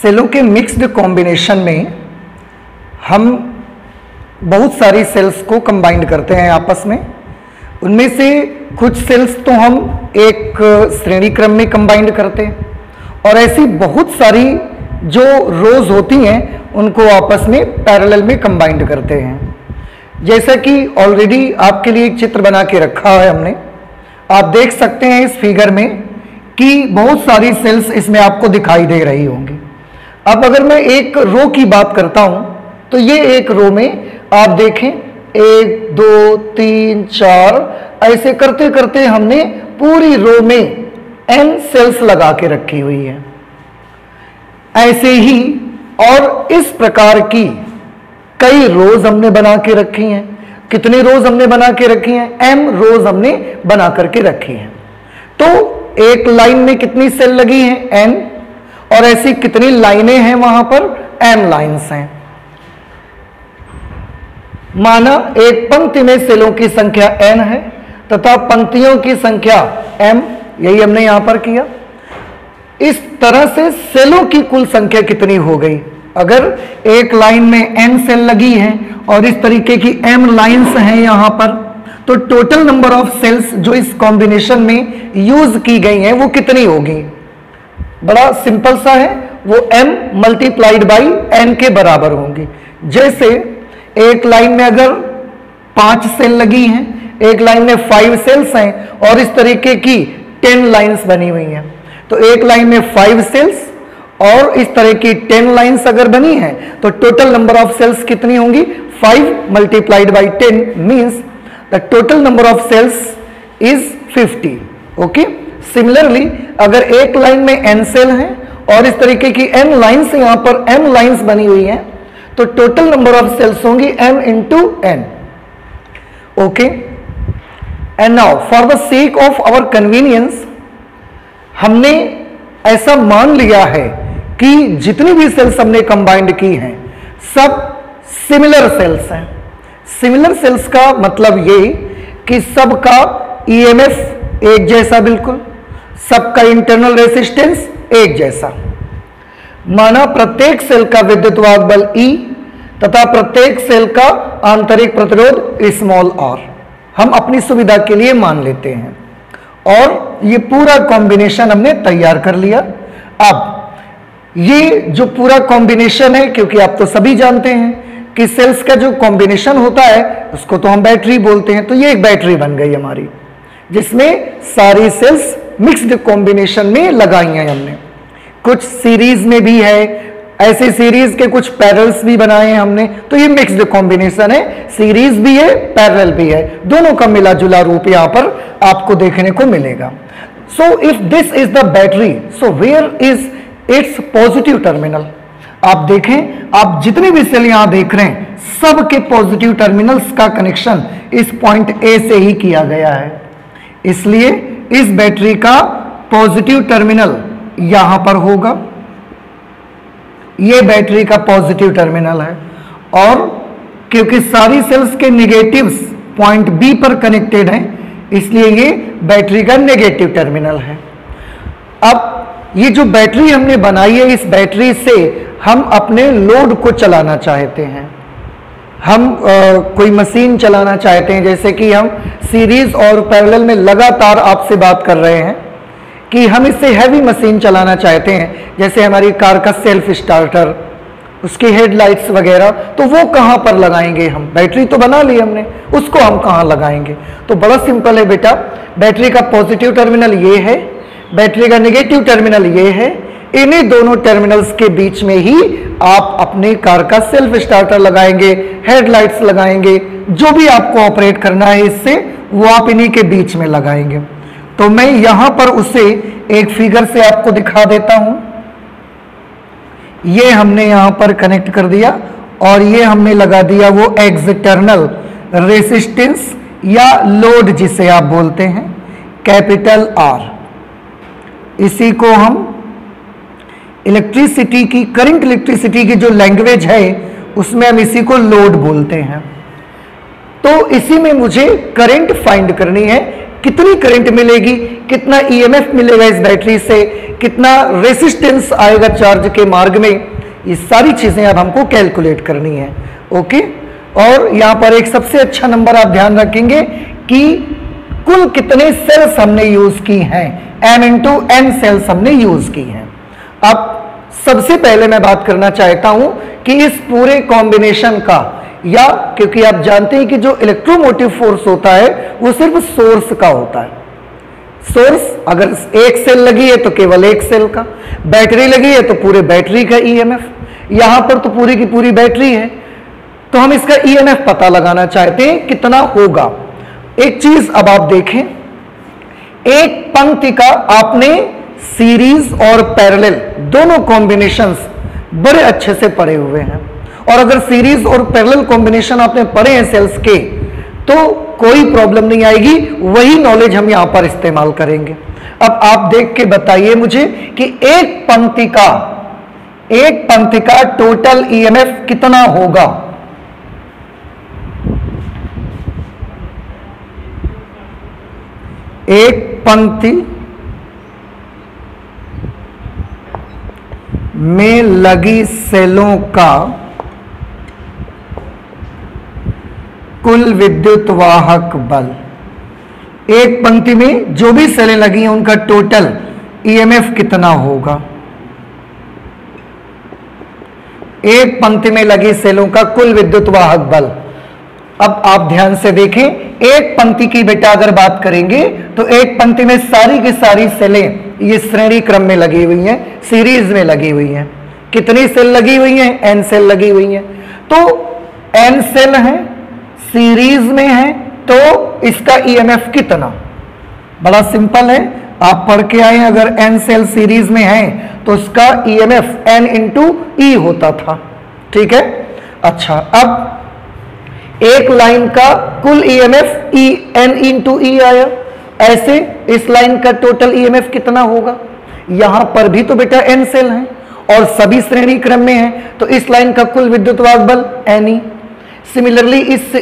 सेलों के mixed combination में हम बहुत सारी सेल्स को कंबाइंड करते हैं आपस में। उनमें से कुछ सेल्स तो हम एक श्रेणी क्रम में कंबाइंड करते हैं और ऐसी बहुत सारी जो रोज होती हैं उनको आपस में पैरेलल में कंबाइंड करते हैं। जैसा कि ऑलरेडी आपके लिए एक चित्र बना के रखा है हमने, आप देख सकते हैं इस फिगर में कि बहुत सारी सेल्स इसमें आपको दिखाई दे रही होंगी। अब अगर मैं एक रो की बात करता हूं तो ये एक रो में आप देखें 1 2 3 4 ऐसे करते करते हमने पूरी रो में n सेल्स लगा के रखी हुई है। ऐसे ही और इस प्रकार की कई रोज हमने बना के रखी हैं। कितनी रोज हमने बना के रखी हैं? m रोज हमने बना करके रखी हैं। तो एक लाइन में कितनी सेल लगी हैं? n। और ऐसी कितनी लाइनें हैं वहां पर? n लाइन्स हैं। माना एक पंक्ति में सेलों की संख्या n है तथा पंक्तियों की संख्या m, यही हमने यहां पर किया। इस तरह से सेलों की कुल संख्या कितनी हो गई? अगर एक लाइन में n सेल लगी है और इस तरीके की m लाइंस हैं यहां पर, तो टोटल नंबर ऑफ सेल्स जो इस कॉम्बिनेशन में यूज की गई हैं वो कितनी होगी? बड़ा सिंपल सा है, वो m मल्टीप्लाइड बाई n के बराबर होंगी। जैसे एक लाइन में अगर 5 सेल लगी हैं, एक लाइन में 5 सेल्स हैं और इस तरीके की 10 लाइंस बनी हुई हैं, तो एक लाइन में 5 सेल्स और इस तरह की 10 लाइंस अगर बनी हैं तो टोटल नंबर ऑफ सेल्स कितनी होंगी? 5 multiplied by 10 means the total number of cells is 50। Okay. Similarly अगर एक लाइन में n सेल हैं और इस तरीके की n लाइंस यहां पर m लाइंस बनी हुई हैं तो टोटल नंबर ऑफ सेल्स होंगी m into n। Okay. And now for the sake of our convenience हमने ऐसा मान लिया है कि जितनी भी सेल्स हमने कंबाइंड की हैं सब सिमिलर सेल्स हैं। सिमिलर सेल्स का मतलब ये कि सबका ईएमएफ एक जैसा, बिल्कुल सबका इंटरनल रेसिस्टेंस एक जैसा। माना प्रत्येक सेल का विद्युतवाहक बल E तथा प्रत्येक सेल का आंतरिक प्रतिरोध स्मॉल r हम अपनी सुविधा के लिए मान लेते हैं और ये पूरा कॉम्बिनेशन हमने तैयार कर लिया। अब ये जो पूरा कॉम्बिनेशन है, क्योंकि आप तो सभी जानते हैं कि सेल्स का जो कॉम्बिनेशन होता है उसको तो हम बैटरी बोलते हैं, तो ये एक बैटरी बन गई हमारी जिसमें सारी सेल्स मिक्स्ड कॉम्बिनेशन में लगाई हैं हमने। कुछ सीरीज में भी है, ऐसे सीरीज के कुछ पैरेलल्स भी बनाए हैं हमने, तो ये मिक्स्ड कॉम्बिनेशन है, सीरीज भी है पैरेलल भी है, दोनों का मिला जुला रूप यहां पर आपको देखने को मिलेगा। So if this is the battery, so where is its positive terminal? आप देखें, आप जितने भी सेल यहां देख रहे हैं सबके पॉजिटिव टर्मिनल्स का कनेक्शन इस पॉइंट ए से ही किया गया है, इसलिए इस बैटरी का पॉजिटिव टर्मिनल यहां पर होगा। ये बैटरी का पॉजिटिव टर्मिनल है और क्योंकि सारी सेल्स के नेगेटिव्स पॉइंट बी पर कनेक्टेड हैं इसलिए ये बैटरी का नेगेटिव टर्मिनल है। अब ये जो बैटरी हमने बनाई है, इस बैटरी से हम अपने लोड को चलाना चाहते हैं। हम कोई मशीन चलाना चाहते हैं, जैसे कि हम सीरीज और पैरेलल में लगातार आपसे बात कर रहे हैं कि हम इससे हैवी मशीन चलाना चाहते हैं, जैसे हमारी कार का सेल्फ स्टार्टर, उसकी हेडलाइट्स वगैरह, तो वो कहाँ पर लगाएंगे हम? बैटरी तो बना ली हमने, उसको हम कहाँ लगाएंगे? तो बड़ा सिंपल है बेटा, बैटरी का पॉजिटिव टर्मिनल ये है, बैटरी का नेगेटिव टर्मिनल ये है, इन्हीं दोनों टर्मिनल्स के बीच में ही आप अपने कार का सेल्फ स्टार्टर लगाएंगे, हेडलाइट्स लगाएंगे, जो भी आपको ऑपरेट करना है इससे वो आप इन्हीं के बीच में लगाएंगे। तो मैं यहां पर उसे एक फिगर से आपको दिखा देता हूं। ये हमने यहां पर कनेक्ट कर दिया और ये हमने लगा दिया वो एक्सटर्नल रेसिस्टेंस या लोड जिसे आप बोलते हैं, कैपिटल R। इसी को हम इलेक्ट्रिसिटी की, करंट इलेक्ट्रिसिटी की जो लैंग्वेज है उसमें हम इसी को लोड बोलते हैं। तो इसी में मुझे करंट फाइंड करनी है कितनी करंट मिलेगी, कितना ईएमएफ मिलेगा इस बैटरी से, कितना रेसिस्टेंस आएगा चार्ज के मार्ग में, ये सारी चीजें अब हमको कैलकुलेट करनी है। ओके, और यहां पर एक सबसे अच्छा नंबर आप ध्यान रखेंगे कि कुल कितने सेल्स हमने यूज की हैं, m/n सेल्स हमने यूज की हैं। अब सबसे पहले मैं बात करना चाहता हूं कि इस पूरे कॉम्बिनेशन का, या क्योंकि आप जानते हैं कि जो इलेक्ट्रोमोटिव फोर्स होता है वो सिर्फ सोर्स का होता है। सोर्स अगर एक सेल लगी है तो केवल एक सेल का, बैटरी लगी है तो पूरे बैटरी का ईएमएफ, यहां पर तो पूरी की पूरी बैटरी है, तो हम इसका ईएमएफ पता लगाना चाहते हैं कितना होगा। एक चीज अब आप देखें, एक पंक्ति का आपने सीरीज और पैरेलल दोनों कॉम्बिनेशंस बड़े अच्छे से पढ़े हुए हैं, और अगर सीरीज और पैरेलल कॉम्बिनेशन आपने पढ़े हैं सेल्स के तो कोई प्रॉब्लम नहीं आएगी, वही नॉलेज हम यहां पर इस्तेमाल करेंगे। अब आप देख के बताइए मुझे कि एक पंक्ति का टोटल ईएमएफ कितना होगा। एक पंक्ति में लगी सेलों का कुल विद्युत वाहक बल, एक पंक्ति में जो भी सेलें लगी हैं उनका टोटल ईएमएफ कितना होगा। एक पंक्ति में लगी सेलों का कुल विद्युत वाहक बल। अब आप ध्यान से देखें, एक पंक्ति की बेटा अगर बात करेंगे तो एक पंक्ति में सारी की सारी सेलें ये श्रेणी क्रम में लगी हुई हैं, सीरीज में लगी हुई हैं। कितनी सेल लगी हुई हैं? n सेल लगी हुई हैं। तो n सेल है, सीरीज में है, तो इसका ईएमएफ कितना? बड़ा सिंपल है, आप पढ़ के आए, अगर n सेल सीरीज में है तो इसका ईएमएफ n × e होता था। ठीक है, अच्छा, अब एक लाइन का कुल ईएमएफ n × e आया, ऐसे इस लाइन का टोटल ईएमएफ कितना होगा? यहां पर भी तो बेटा n सेल है और सभी श्रेणी क्रम में है, तो इस लाइन का कुल विद्युत वाहक बल ne। सिमिलरली इस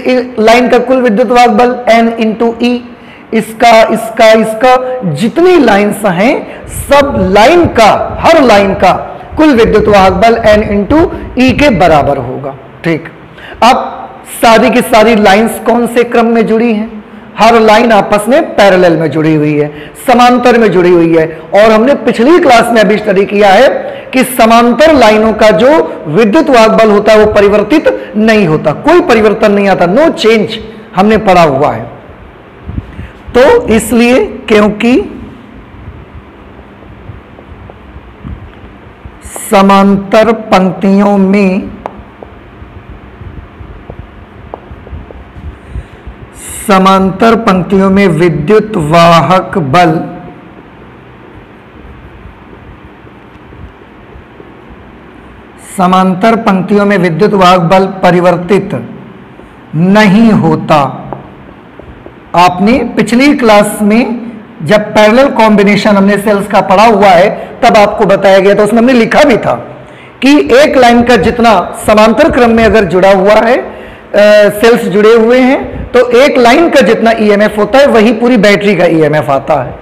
लाइन का कुल विद्युत वाहक बल n × e, इसका जितनी लाइन्स हैं सब लाइन का, हर लाइन का कुल विद्युत वाहक बल n × e के बराबर होगा। ठीक, अब सारी की सारी लाइंस कौन से क्रम में जुड़ी हैं? हर लाइन आपस में पैरेलल में जुड़ी हुई है, समांतर में जुड़ी हुई है। और हमने पिछली क्लास में अभी स्टडी किया है कि समांतर लाइनों का जो विद्युत वाहक बल होता है वो परिवर्तित नहीं होता, कोई परिवर्तन नहीं आता, नो चेंज, हमने पढ़ा हुआ है। तो इसलिए क्योंकि समांतर पंक्तियों में विद्युत वाहक बल परिवर्तित नहीं होता। आपने पिछली क्लास में जब पैरेलल कॉम्बिनेशन हमने सेल्स का पढ़ा हुआ है तब आपको बताया गया था, उसमें हमने लिखा भी था कि एक लाइन का जितना समांतर क्रम में अगर जुड़ा हुआ है, सेल्स जुड़े हुए हैं, तो एक लाइन का जितना ईएमएफ होता है वही पूरी बैटरी का ईएमएफ आता है।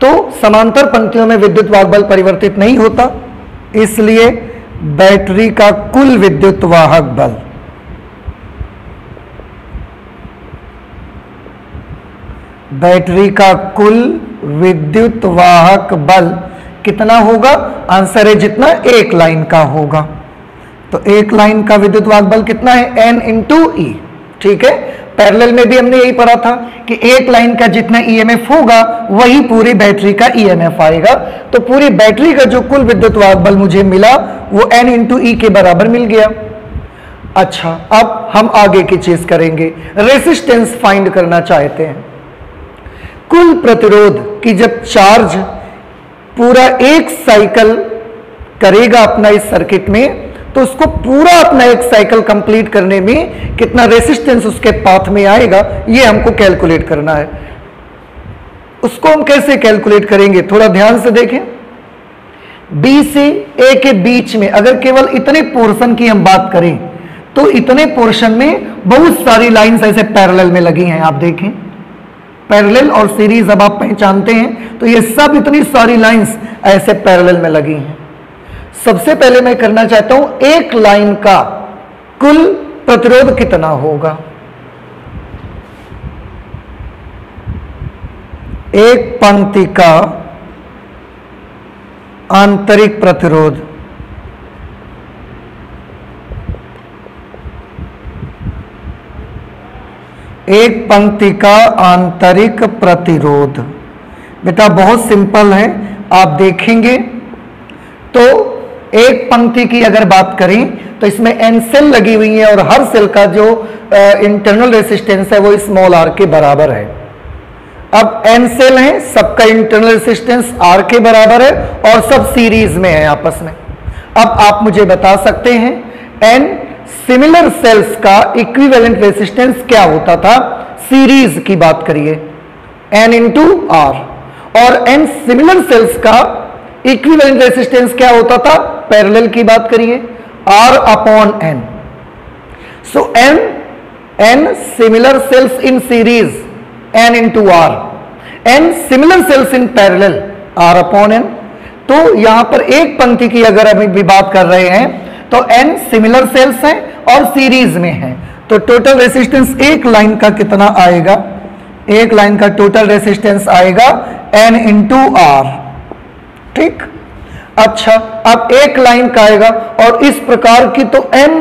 तो समांतर पंक्तियों में विद्युत वाहक बल परिवर्तित नहीं होता, इसलिए बैटरी का कुल विद्युत वाहक बल कितना होगा? आंसर है जितना एक लाइन का होगा। तो एक लाइन का विद्युत वाहक बल कितना है? n × e। ठीक है, पैरेलल में भी हमने यही पढ़ा था कि एक लाइन का जितना ईएमएफ होगा वही पूरी बैटरी का ईएमएफ आएगा। तो पूरी बैटरी का जो कुल विद्युत वाहक बल मुझे मिला वो n × e के बराबर मिल गया। अच्छा, अब हम आगे की चीज करेंगे, रेसिस्टेंस फाइंड करना चाहते हैं। कुल प्रतिरोध की जब चार्ज पूरा एक साइकिल करेगा अपना इस सर्किट में, तो उसको पूरा अपना एक साइकिल कंप्लीट करने में कितना रेसिस्टेंस उसके पाथ में आएगा, ये हमको कैलकुलेट करना है। उसको हम कैसे कैलकुलेट करेंगे? थोड़ा ध्यान से देखें। बी से ए के बीच में अगर केवल इतने पोर्शन की हम बात करें तो इतने पोर्शन में बहुत सारी लाइंस ऐसे पैरेलल में लगी हैं। आप देखें, पैरेलल और सीरीज अब आप पहचानते हैं, तो ये सब इतनी सारी लाइंस ऐसे पैरेलल में लगी हैं। सबसे पहले मैं करना चाहता हूं एक लाइन का कुल प्रतिरोध कितना होगा। एक पंक्ति का आंतरिक प्रतिरोध एक पंक्ति का आंतरिक प्रतिरोध बेटा बहुत सिंपल है। आप देखेंगे तो एक पंक्ति की अगर बात करें तो इसमें n सेल लगी हुई है और हर सेल का जो इंटरनल रेसिस्टेंस है वो स्मॉल r के बराबर है। अब n सेल है, सबका इंटरनल रेसिस्टेंस r के बराबर है और सब सीरीज में है आपस में। अब आप मुझे बता सकते हैं n सिमिलर सेल्स का इक्विवेलेंट रेसिस्टेंस क्या होता था। सीरीज की बात करिए n इंटू आर, और n सिमिलर सेल्स का इक्विवेलेंट रेसिस्टेंस क्या होता था। पैरेलल की बात करिए r upon n। So n similar cells in series n into are, n similar cells in parallel r upon n। तो यहां पर एक पंक्ति की अगर अभी भी बात कर रहे हैं तो n सिमिलर सेल्स हैं और सीरीज में हैं, तो टोटल रेसिस्टेंस एक लाइन का कितना आएगा। एक लाइन का टोटल रेसिस्टेंस आएगा n इंटू आर। ठीक, अच्छा अब एक लाइन का आएगा और इस प्रकार की तो m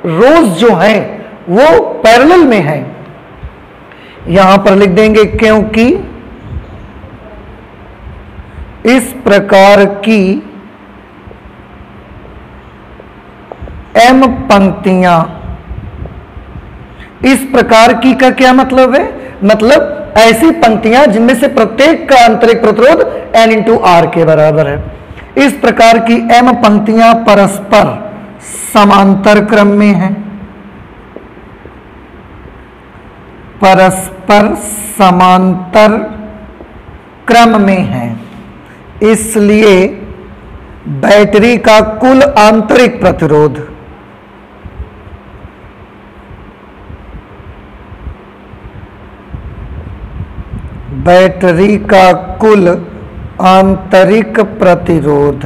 रोज जो है वो पैरेलल में है। यहां पर लिख देंगे क्योंकि इस प्रकार की m पंक्तियां, इस प्रकार की का क्या मतलब है, मतलब ऐसी पंक्तियां जिनमें से प्रत्येक का आंतरिक प्रतिरोध n इंटू आर के बराबर है। इस प्रकार की m पंक्तियां परस्पर समांतर क्रम में हैं, परस्पर समांतर क्रम में हैं, इसलिए बैटरी का कुल आंतरिक प्रतिरोध बैटरी का कुल आंतरिक प्रतिरोध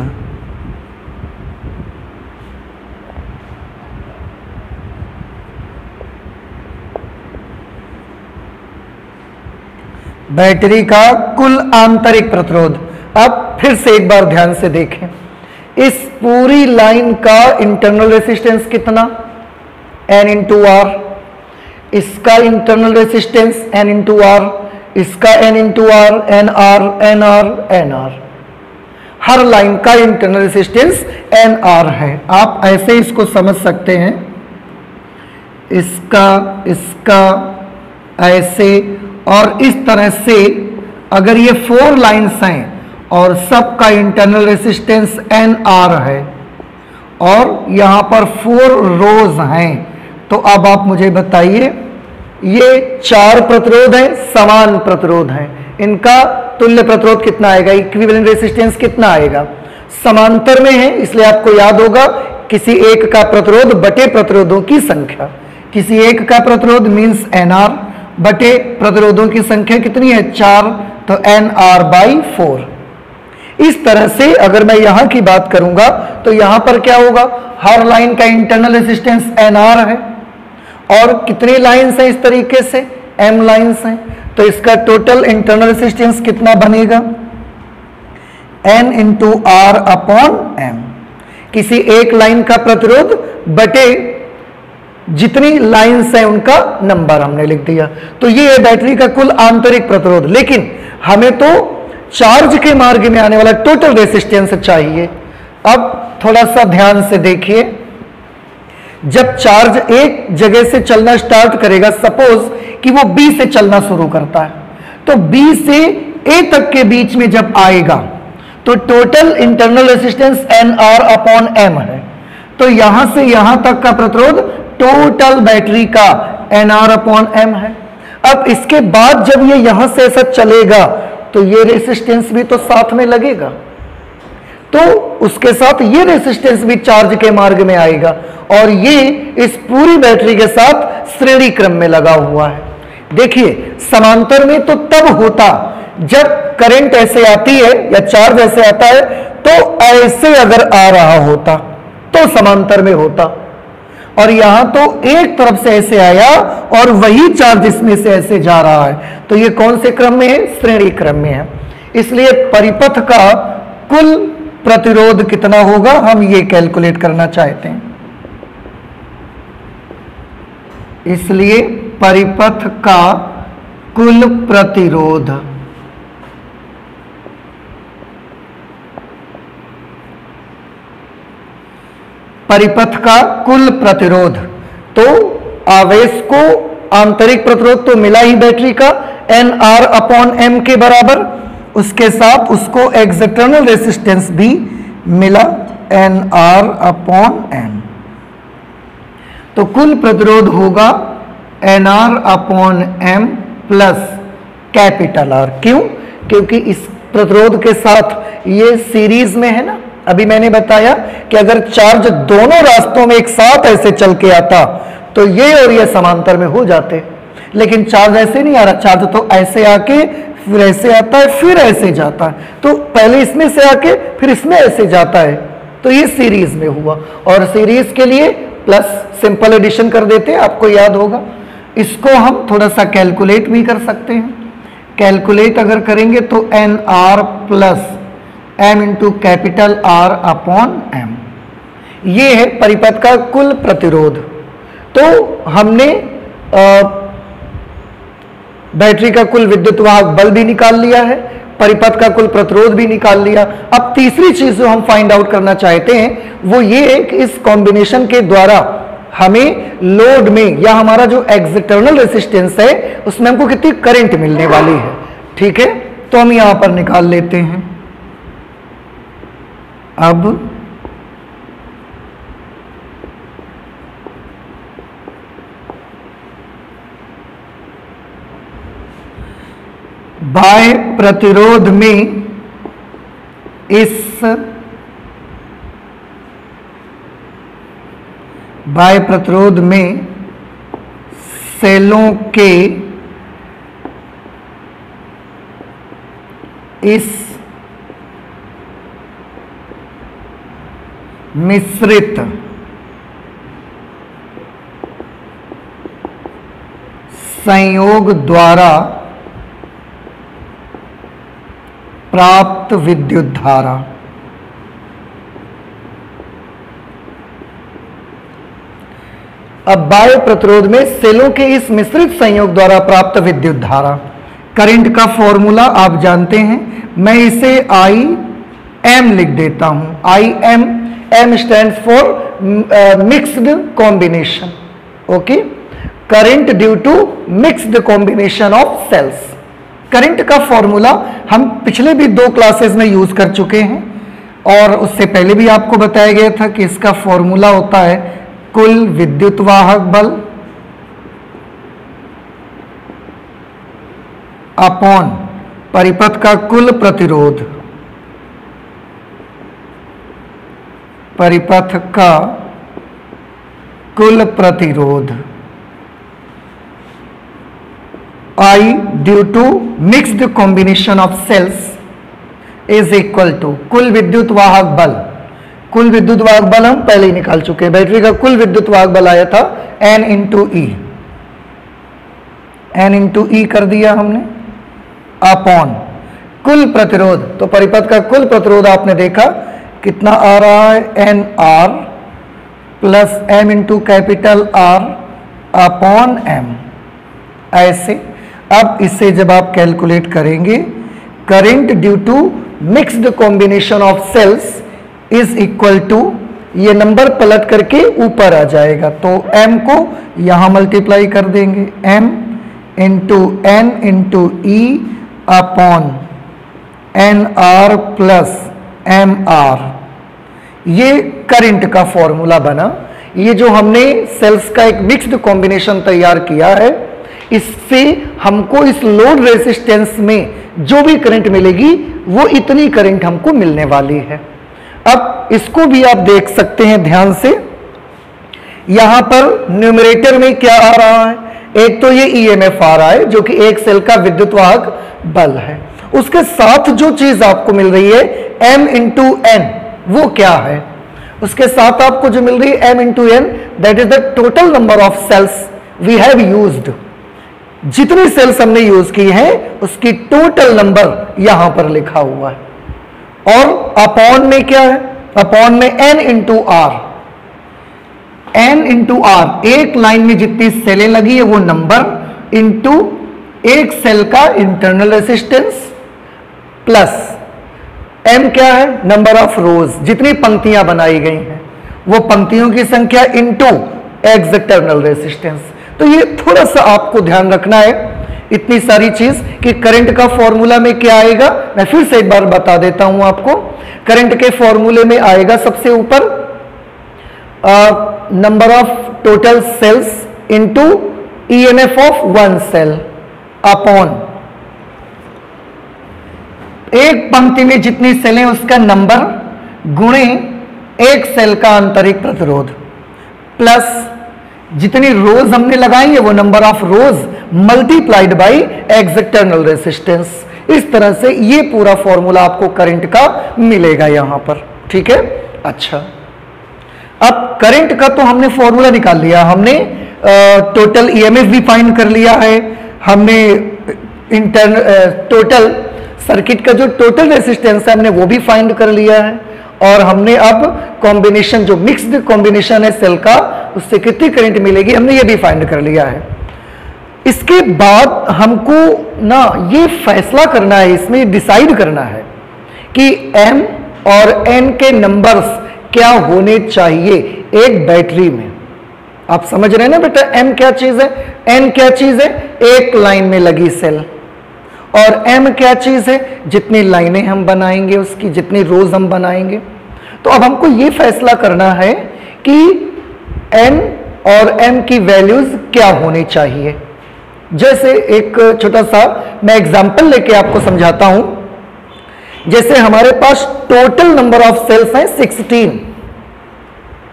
बैटरी का कुल आंतरिक प्रतिरोध। अब फिर से एक बार ध्यान से देखें, इस पूरी लाइन का इंटरनल रेसिस्टेंस कितना n इंटू आर, इसका internal resistance n into R, इसका n into R, N R N R N R. हर लाइन का इंटरनल रेसिस्टेंस एन आर है। आप ऐसे इसको समझ सकते हैं, इसका ऐसे और इस तरह से। अगर ये 4 लाइन्स हैं और सबका इंटरनल रेसिस्टेंस एन आर है और यहां पर 4 रोज हैं, तो अब आप मुझे बताइए ये 4 प्रतिरोध हैं, समान प्रतिरोध हैं, इनका तुल्य प्रतिरोध कितना आएगा, इक्विवेलेंट रेसिस्टेंस कितना आएगा। समांतर में है इसलिए आपको याद होगा किसी एक का प्रतिरोध बटे प्रतिरोधों की संख्या। किसी एक का प्रतिरोध मीन्स एन आर बटे प्रतिरोधों की संख्या कितनी है 4, तो एन आर बाई 4। इस तरह से अगर मैं यहां की बात करूंगा तो यहां पर क्या होगा, हर लाइन का इंटरनल रेसिस्टेंस एन आर है और कितनी लाइन्स हैं इस तरीके से m लाइन्स हैं, तो इसका टोटल इंटरनल रेसिस्टेंस कितना बनेगा n into R upon m। किसी एक लाइन का प्रतिरोध बटे जितनी लाइन्स हैं उनका नंबर हमने लिख दिया। तो ये है बैटरी का कुल आंतरिक प्रतिरोध। लेकिन हमें तो चार्ज के मार्ग में आने वाला टोटल रेसिस्टेंस चाहिए। अब थोड़ा सा ध्यान से देखिए, जब चार्ज एक जगह से चलना स्टार्ट करेगा, सपोज कि वो B से चलना शुरू करता है, तो B से A तक के बीच में जब आएगा तो total internal resistance N R upon M है। तो यहां से यहां तक का प्रतिरोध टोटल बैटरी का एन आर अपॉन एम है। अब इसके बाद जब ये यहां से ऐसा चलेगा तो ये रेसिस्टेंस भी तो साथ में लगेगा, तो उसके साथ ये रेसिस्टेंस भी चार्ज के मार्ग में आएगा और ये इस पूरी बैटरी के साथ श्रेणी क्रम में लगा हुआ है। देखिए समांतर में तो तब होता जब करंट ऐसे आती है या चार्ज ऐसे आता है, तो ऐसे अगर आ रहा होता तो समांतर में होता, और यहां तो एक तरफ से ऐसे आया और वही चार्ज इसमें से ऐसे जा रहा है, तो ये कौन से क्रम में है? श्रेणी क्रम में है। इसलिए परिपथ का कुल प्रतिरोध कितना होगा, हम ये कैलकुलेट करना चाहते हैं। इसलिए परिपथ का कुल प्रतिरोध परिपथ का कुल प्रतिरोध, तो आवेश को आंतरिक प्रतिरोध तो मिला ही बैटरी का NR/M के बराबर, उसके साथ उसको एक्सटर्नल रेसिस्टेंस भी मिला NR/M। तो कुल प्रतिरोध होगा NR/M प्लस कैपिटल R। क्यों? क्योंकि इस प्रतिरोध के साथ ये सीरीज में है ना। अभी मैंने बताया कि अगर चार्ज दोनों रास्तों में एक साथ ऐसे चल के आता तो ये और ये समांतर में हो जाते, लेकिन चार्ज ऐसे नहीं आ रहा, चार्ज तो ऐसे आके फिर ऐसे आता है फिर ऐसे जाता है, तो पहले इसमें से आके फिर इसमें ऐसे जाता है, तो ये सीरीज में हुआ। और सीरीज के लिए प्लस सिंपल एडिशन कर देते हैं, आपको याद होगा। इसको हम थोड़ा सा कैलकुलेट भी कर सकते हैं। कैलकुलेट अगर करेंगे तो NR plus M into capital R/M, ये है परिपथ का कुल प्रतिरोध। तो हमने बैटरी का कुल विद्युत वाहक बल भी निकाल लिया है, परिपथ का कुल प्रतिरोध भी निकाल लिया। अब तीसरी चीज जो हम फाइंड आउट करना चाहते हैं वो ये है कि इस कॉम्बिनेशन के द्वारा हमें लोड में या हमारा जो एक्सटर्नल रेसिस्टेंस है उसमें हमको कितनी करंट मिलने वाली है। ठीक है, तो हम यहां पर निकाल लेते हैं। अब बाह्य प्रतिरोध में बाह्य प्रतिरोध में सेलों के इस मिश्रित संयोग द्वारा प्राप्त विद्युत धारा अब बाह्य प्रतिरोध में सेलों के इस मिश्रित संयोग द्वारा प्राप्त विद्युत धारा, करंट का फॉर्मूला आप जानते हैं, मैं इसे IM लिख देता हूं। IM, M stands for mixed combination. Okay, current due to mixed combination of cells. Current का फॉर्मूला हम पिछले भी 2 क्लासेस में यूज कर चुके हैं, और उससे पहले भी आपको बताया गया था कि इसका फॉर्मूला होता है कुल विद्युत वाहक बल अपॉन परिपथ का कुल प्रतिरोध, परिपथ का कुल प्रतिरोध I due to mixed combination of cells is equal to कुल विद्युत वाहक बल। कुल विद्युत वाहक बल हम पहले ही निकाल चुके हैं, बैटरी का कुल विद्युत वाहक बल आया था N इंटू ई, N इंटू ई कर दिया हमने, अपॉन कुल प्रतिरोध, तो परिपथ का कुल प्रतिरोध आपने देखा कितना आ रहा है NR plus M into capital R upon M। ऐसे अब इसे जब आप कैलकुलेट करेंगे, current due to mixed combination of cells is equal to, ये नंबर पलट करके ऊपर आ जाएगा, तो M को यहां मल्टीप्लाई कर देंगे, M into N into E upon NR plus MR। ये करंट का फॉर्मूला बना। ये जो हमने सेल्स का एक मिक्स्ड कॉम्बिनेशन तैयार किया है, इससे हमको इस लोड रेजिस्टेंस में जो भी करंट मिलेगी वो इतनी करंट हमको मिलने वाली है। अब इसको भी आप देख सकते हैं ध्यान से, यहां पर न्यूमरेटर में क्या आ रहा है, एक तो ये ईएमएफ आ रहा है जो कि एक सेल का विद्युत वाहक बल है, उसके साथ जो चीज आपको मिल रही है m इंटू एन, वो क्या है? उसके साथ आपको जो मिल रही है m into N, that is the total number of cells we have used. जितनी सेल्स हमने यूज की हैं उसकी टोटल नंबर यहां पर लिखा हुआ है। और अपॉन में क्या है? अपॉन में n into are, n into R, एक लाइन में जितनी सेलें लगी है वो नंबर इंटू एक सेल का इंटरनल रेसिस्टेंस प्लस m क्या है? नंबर ऑफ रोज, जितनी पंक्तियां बनाई गई हैं वो पंक्तियों की संख्या इंटू एक्सटर्नल रेसिस्टेंस। तो ये थोड़ा सा आपको ध्यान रखना है इतनी सारी चीज कि करंट का फॉर्मूला में क्या आएगा। मैं फिर से एक बार बता देता हूं आपको। करंट के फॉर्मूले में आएगा सबसे ऊपर number of total cells into EMF of one cell upon एक पंक्ति में जितनी सेलें उसका नंबर गुणे एक सेल का आंतरिक प्रतिरोध प्लस जितनी रोज हमने लगाई है वो number of rose multiplied by external resistance. इस तरह से ये पूरा फॉर्मूला आपको करंट का मिलेगा यहां पर, ठीक है। अच्छा, अब करंट का तो हमने फॉर्मूला निकाल लिया, हमने टोटल ईएमएफ भी फाइंड कर लिया है, हमने टोटल सर्किट का जो टोटल रेसिस्टेंस है हमने वो भी फाइंड कर लिया है, और हमने अब कॉम्बिनेशन जो मिक्स्ड कॉम्बिनेशन है सेल का उससे कितनी करंट मिलेगी हमने ये भी फाइंड कर लिया है। इसके बाद हमको ना ये फैसला करना है, इसमें डिसाइड करना है कि m और n के नंबर्स क्या होने चाहिए एक बैटरी में। आप समझ रहे हैं ना बेटा, m क्या चीज है, n क्या चीज है, एक लाइन में लगी सेल, और m क्या चीज है, जितनी लाइनें हम बनाएंगे उसकी, जितनी रोज हम बनाएंगे। तो अब हमको ये फैसला करना है कि n और m की वैल्यूज क्या होनी चाहिए। जैसे एक छोटा सा मैं एग्जांपल लेके आपको समझाता हूं। जैसे हमारे पास टोटल नंबर ऑफ सेल्स हैं 16,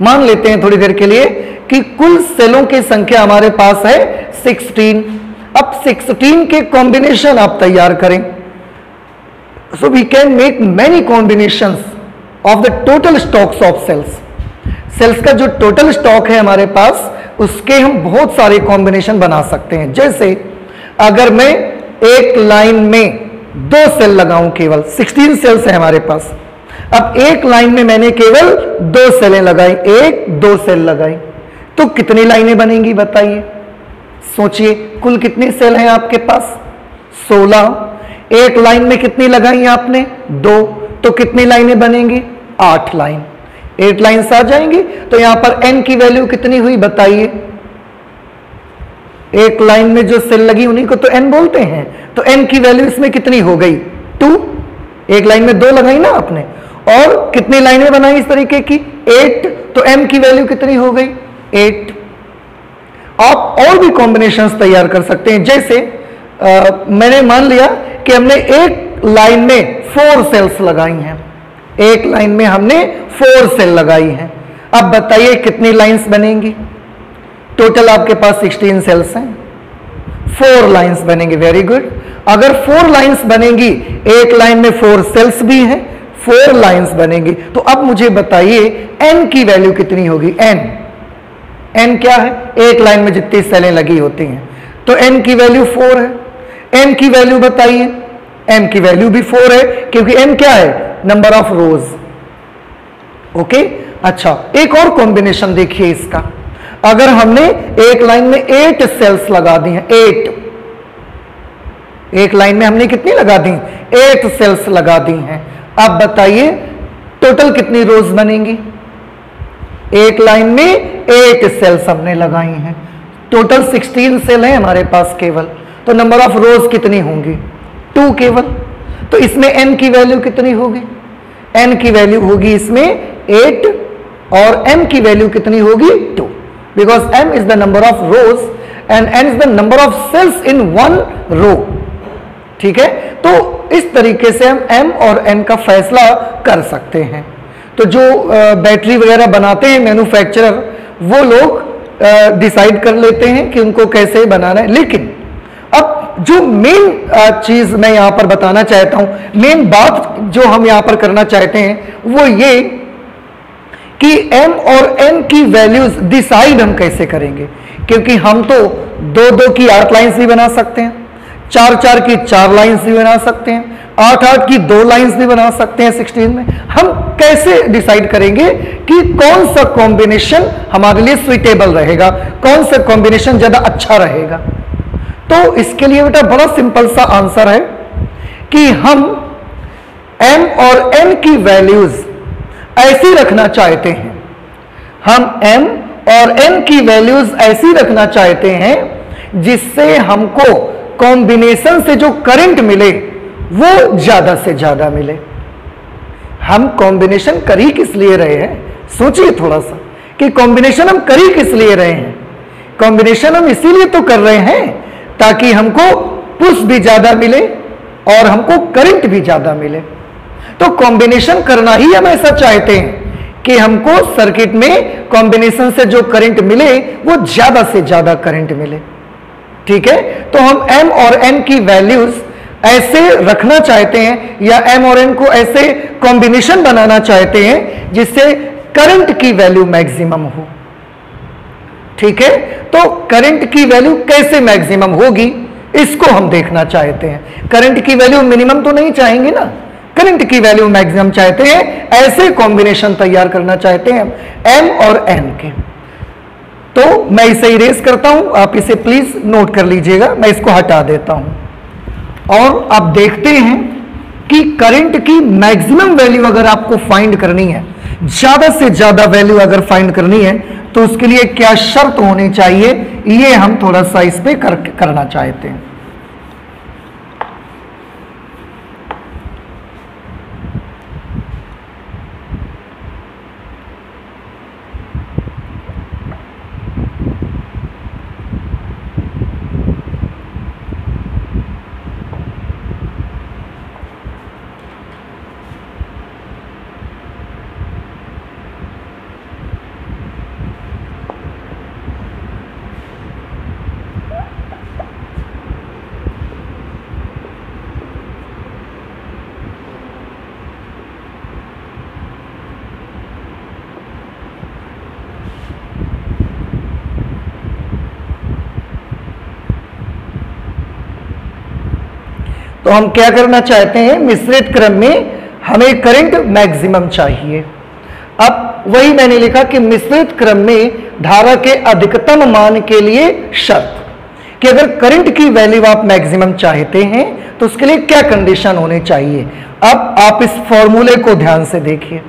मान लेते हैं थोड़ी देर के लिए कि कुल सेलों की संख्या हमारे पास है 16। अब 16 के कॉम्बिनेशन आप तैयार करें, so we can make many combinations of the total stocks of cells. Cells का जो टोटल स्टॉक है हमारे पास उसके हम बहुत सारे कॉम्बिनेशन बना सकते हैं। जैसे अगर मैं एक लाइन में 2 सेल लगाऊं, केवल 16 सेल्स है हमारे पास, अब एक लाइन में मैंने केवल 2 सेलें लगाई, 1-2 सेल लगाई, तो कितनी लाइनें बनेंगी बताइए, सोचिए। कुल कितने सेल हैं आपके पास? 16। एक लाइन में कितनी लगाई आपने? 2, तो कितनी लाइनें बनेंगी? 8 लाइन। 8 लाइन्स आ जाएंगी। तो यहां पर n की वैल्यू कितनी हुई बताइए? एक लाइन में जो सेल लगी उन्हीं को तो n बोलते हैं, तो n की वैल्यू इसमें कितनी हो गई? 2। एक लाइन में 2 लगाई ना आपने, और कितनी लाइनें बनाई इस तरीके की? 8, तो m की वैल्यू कितनी हो गई? 8। आप और भी कॉम्बिनेशंस तैयार कर सकते हैं। जैसे मैंने मान लिया कि हमने एक लाइन में 4 सेल्स लगाई हैं, एक लाइन में हमने 4 सेल लगाई हैं। अब बताइए कितनी लाइंस बनेंगी? टोटल आपके पास 16 सेल्स हैं, 4 लाइंस बनेंगी। Very good. अगर 4 लाइंस बनेंगी, एक लाइन में 4 सेल्स भी हैं, 4 लाइंस बनेंगी, तो अब मुझे बताइए n की वैल्यू कितनी होगी? n क्या है? एक लाइन में जितनी सेलें लगी होती हैं, तो n की वैल्यू 4 है। m की वैल्यू बताइए? m की वैल्यू भी 4 है, क्योंकि m क्या है? Number of rose. ओके, अच्छा, एक और कॉम्बिनेशन देखिए इसका। अगर हमने एक लाइन में 8 सेल्स लगा दी हैं, 8, एक लाइन में हमने कितनी लगा दी? 8 सेल्स लगा दी हैं। अब बताइए टोटल कितनी रोज बनेंगी? एक लाइन में 8 सेल्स हमने लगाई हैं, टोटल 16 सेल हैं हमारे पास केवल, तो नंबर ऑफ रोज कितनी होंगी? 2 केवल। तो इसमें n की वैल्यू कितनी होगी? n की वैल्यू होगी इसमें 8, और m की वैल्यू कितनी होगी? 2, because m is the number of rows and n is the number of cells in 1 row. ठीक है, तो इस तरीके से हम m और n का फैसला कर सकते हैं। तो जो बैटरी वगैरह बनाते हैं मैन्युफैक्चरर, वो लोग डिसाइड कर लेते हैं कि उनको कैसे बनाना है। लेकिन अब जो मेन चीज मैं यहां पर बताना चाहता हूं, मेन बात जो हम यहां पर करना चाहते हैं वो ये कि m और n की वैल्यूज डिसाइड हम कैसे करेंगे, क्योंकि हम तो 2-2 की 8 लाइंस भी बना सकते हैं, 4-4 की 4 लाइंस भी बना सकते हैं, 8-8 की 2 लाइंस भी बना सकते हैं 16 में। हम कैसे डिसाइड करेंगे कि कौन सा कॉम्बिनेशन हमारे लिए सुइटेबल रहेगा, कौन सा कॉम्बिनेशन ज्यादा अच्छा रहेगा? तो इसके लिए बेटा बड़ा सिंपल सा आंसर है कि हम m और n की वैल्यूज ऐसी रखना चाहते हैं, हम m और n की वैल्यूज ऐसी रखना चाहते हैं जिससे हमको कॉम्बिनेशन से जो करंट मिले वो ज्यादा से ज्यादा मिले। हम कॉम्बिनेशन कर ही किस लिए रहे हैं? सोचिए थोड़ा सा कि कॉम्बिनेशन हम कर ही किस लिए रहे हैं। कॉम्बिनेशन हम इसीलिए तो कर रहे हैं ताकि हमको पुश भी ज्यादा मिले और हमको करंट भी ज्यादा मिले। तो कॉम्बिनेशन करना ही हम ऐसा चाहते हैं कि हमको सर्किट में कॉम्बिनेशन से जो करंट मिले वो ज्यादा से ज्यादा करंट मिले। ठीक है, तो हम m और n की वैल्यूज ऐसे रखना चाहते हैं या m और n को ऐसे कॉम्बिनेशन बनाना चाहते हैं जिससे करंट की वैल्यू मैक्सिमम हो। ठीक है, तो करंट की वैल्यू कैसे मैक्सिमम होगी इसको हम देखना चाहते हैं। करंट की वैल्यू मिनिमम तो नहीं चाहेंगे ना, करंट की वैल्यू मैक्सिमम चाहते हैं। ऐसे कॉम्बिनेशन तैयार करना चाहते हैं m और n के। तो मैं इसे इरेज करता हूं, आप इसे प्लीज नोट कर लीजिएगा, मैं इसको हटा देता हूं। और आप देखते हैं कि करंट की मैक्सिमम वैल्यू अगर आपको फाइंड करनी है, ज्यादा से ज्यादा वैल्यू अगर फाइंड करनी है, तो उसके लिए क्या शर्त होनी चाहिए ये हम थोड़ा सा इस पे करना चाहते हैं। तो हम क्या करना चाहते हैं, मिश्रित क्रम में हमें करंट मैक्सिमम चाहिए। अब वही मैंने लिखा कि मिश्रित क्रम में धारा के अधिकतम मान के लिए शर्त कि अगर करंट की वैल्यू आप मैक्सिमम चाहते हैं तो उसके लिए क्या कंडीशन होनी चाहिए। अब आप इस फॉर्मूले को ध्यान से देखिए।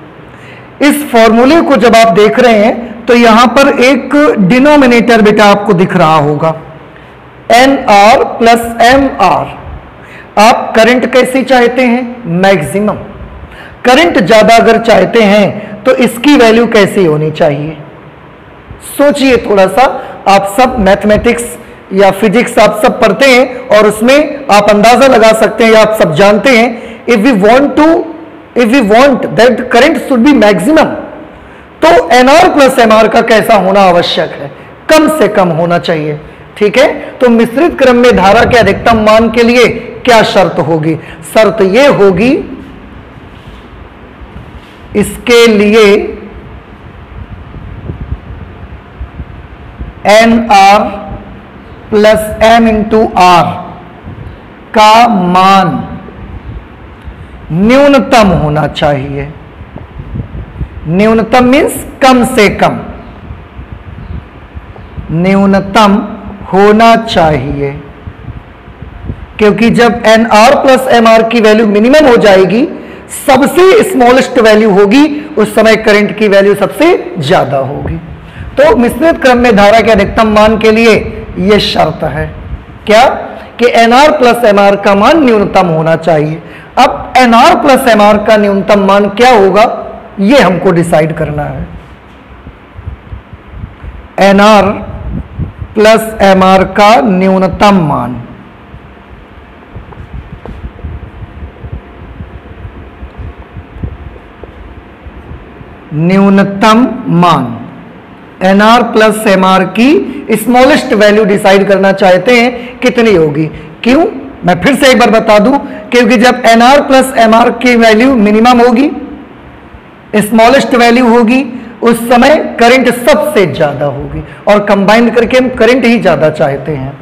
इस फॉर्मूले को जब आप देख रहे हैं तो यहां पर एक डिनोमिनेटर बेटा आपको दिख रहा होगा, NR प्लस MR। आप करंट कैसी चाहते हैं? मैक्सिमम। करंट ज्यादा अगर चाहते हैं तो इसकी वैल्यू कैसी होनी चाहिए? सोचिए थोड़ा सा। आप सब मैथमेटिक्स या फिजिक्स आप सब पढ़ते हैं और उसमें आप अंदाजा लगा सकते हैं या आप सब जानते हैं, if we want that current should be maximum, तो NR प्लस MR का कैसा होना आवश्यक है? कम से कम होना चाहिए। ठीक है, तो मिश्रित क्रम में धारा के अधिकतम मान के लिए क्या शर्त होगी? शर्त यह होगी, इसके लिए NR plus M into R का मान न्यूनतम होना चाहिए। न्यूनतम मीन्स कम से कम, न्यूनतम होना चाहिए, क्योंकि जब NR प्लस MR की वैल्यू मिनिमम हो जाएगी, सबसे स्मॉलेस्ट वैल्यू होगी, उस समय करंट की वैल्यू सबसे ज्यादा होगी। तो मिश्रित क्रम में धारा के अधिकतम मान के लिए यह शर्त है क्या कि NR प्लस MR का मान न्यूनतम होना चाहिए। अब NR प्लस MR का न्यूनतम मान क्या होगा यह हमको डिसाइड करना है। NR प्लस MR का न्यूनतम मान, न्यूनतम मान NR प्लस MR की स्मॉलेस्ट वैल्यू डिसाइड करना चाहते हैं कितनी होगी। क्यों, मैं फिर से एक बार बता दूं, क्योंकि जब NR प्लस MR की वैल्यू मिनिमम होगी, स्मॉलेस्ट वैल्यू होगी, उस समय करंट सबसे ज्यादा होगी और कंबाइंड करके हम करंट ही ज्यादा चाहते हैं।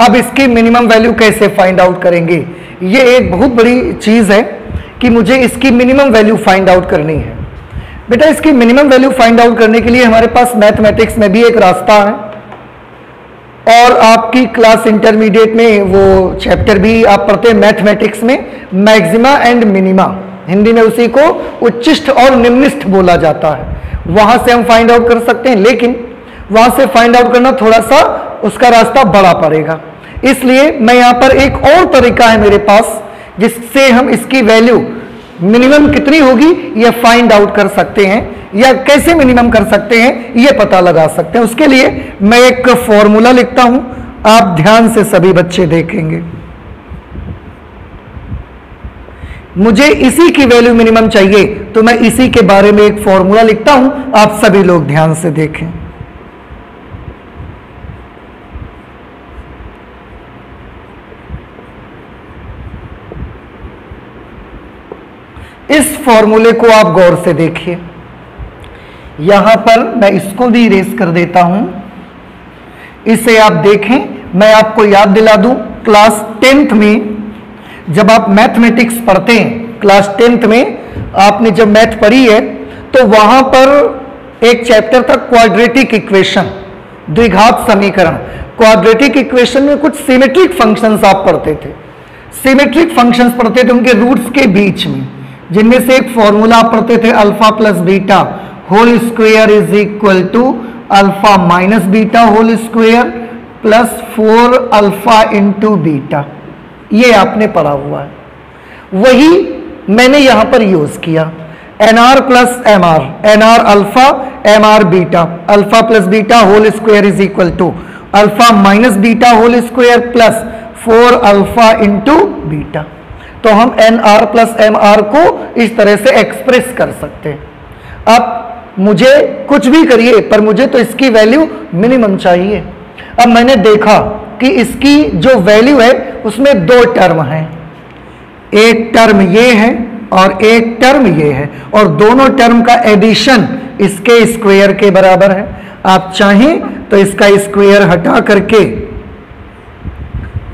अब इसकी मिनिमम वैल्यू कैसे फाइंड आउट करेंगे, ये एक बहुत बड़ी चीज है कि मुझे इसकी मिनिमम वैल्यू फाइंड आउट करनी है। बेटा इसकी मिनिमम वैल्यू फाइंड आउट करने के लिए हमारे पास मैथमेटिक्स में भी एक रास्ता है और आपकी क्लास इंटरमीडिएट में वो चैप्टर भी आप पढ़ते हैं मैथमेटिक्स में, मैक्सिमा एंड मिनिमा, हिंदी में उसी को उच्चिष्ट और निम्निष्ठ बोला जाता है। वहां से हम फाइंड आउट कर सकते हैं, लेकिन वहां से फाइंड आउट करना थोड़ा सा उसका रास्ता बड़ा पड़ेगा। इसलिए मैं यहां पर एक और तरीका है मेरे पास जिससे हम इसकी वैल्यू मिनिमम कितनी होगी यह फाइंड आउट कर सकते हैं, या कैसे मिनिमम कर सकते हैं यह पता लगा सकते हैं। उसके लिए मैं एक फॉर्मूला लिखता हूं, आप ध्यान से सभी बच्चे देखेंगे। मुझे इसी की वैल्यू मिनिमम चाहिए तो मैं इसी के बारे में एक फॉर्मूला लिखता हूं, आप सभी लोग ध्यान से देखें। इस फॉर्मूले को आप गौर से देखिए, यहां पर मैं इसको भी इरेज कर देता हूं, इसे आप देखें। मैं आपको याद दिला दूं, क्लास 10th में जब आप मैथमेटिक्स पढ़ते हैं, क्लास 10th में आपने जब मैथ पढ़ी है तो वहां पर एक चैप्टर था क्वाड्रेटिक इक्वेशन, द्विघात समीकरण। क्वाड्रेटिक इक्वेशन में कुछ सिमेट्रिक फंक्शंस आप पढ़ते थे, सिमेट्रिक फंक्शंस पढ़ते थे उनके रूट्स के बीच में, जिनमें से एक फॉर्मूला आप पढ़ते थे alpha plus beta whole square is equal to alpha minus beta whole square plus 4 alpha into beta. ये आपने पढ़ा हुआ है, वही मैंने यहां पर यूज किया। NR plus MR, NR alpha MR beta, alpha plus beta whole square is equal to alpha minus beta whole square plus 4 alpha into beta. तो हम NR प्लस MR को इस तरह से एक्सप्रेस कर सकते हैं। अब मुझे कुछ भी करिए पर मुझे तो इसकी वैल्यू मिनिमम चाहिए। अब मैंने देखा कि इसकी जो वैल्यू है उसमें दो टर्म हैं, एक टर्म ये है और एक टर्म ये है, और दोनों टर्म का एडिशन इसके स्क्वायर के बराबर है। आप चाहें तो इसका स्क्वायर हटा करके